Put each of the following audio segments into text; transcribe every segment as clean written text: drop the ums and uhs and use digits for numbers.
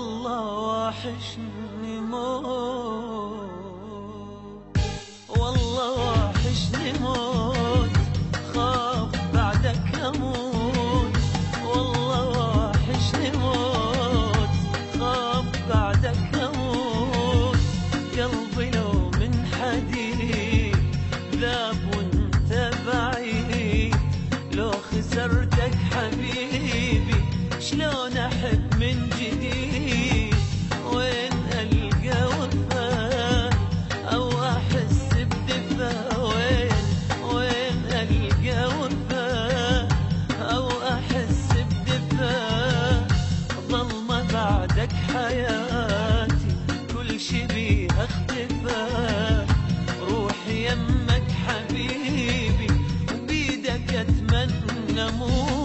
والله واحشني موت، والله واحشني موت، خاف بعدك اموت. والله واحشني موت، خاف بعدك اموت. قلبي لو من حديد ذاب وانت بعيد، لو خسرتك حبيبي شلون احب من جديد؟ وين القى وفاء او احس بدفا؟ وين القى وفاء او احس بدفا؟ ظلمه بعدك حياتي كل شي بيها اختفى. روحي يمك حبيبي وبيدك اتمنى اموت.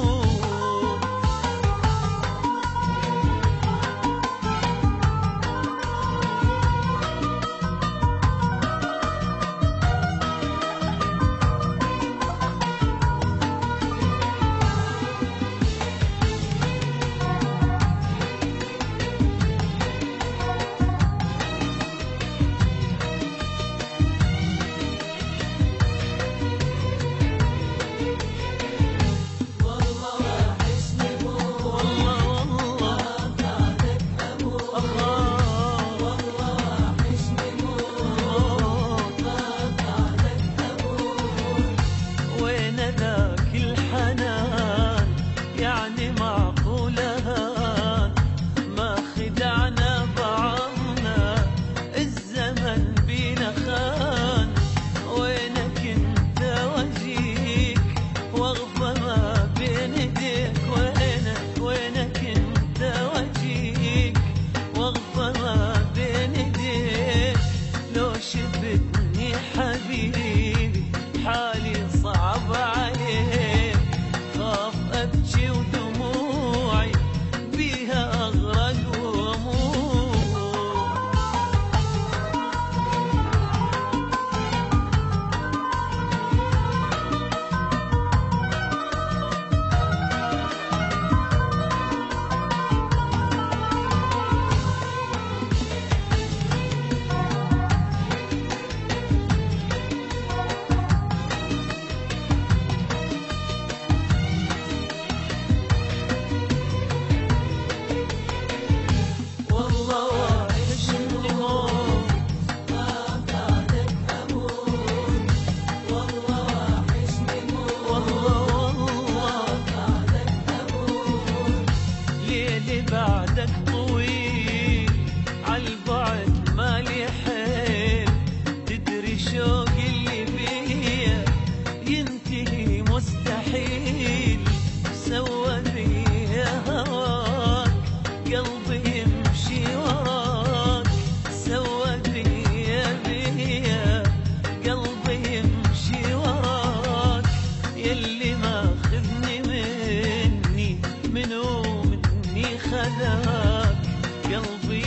شفتني حبيبي حالي صعب عليك، خاف ابكي ودموعي بيها اغرق واموت. بعدك طويل عالبعد مالي حيل، تدري شوقي اللي بيا ينتهي مستحيل. سوى بيا هواك قلبي يمشي وراك، سوى بيا قلبي يمشي وراك. يلي ماخذني مني منو خذاك قلبي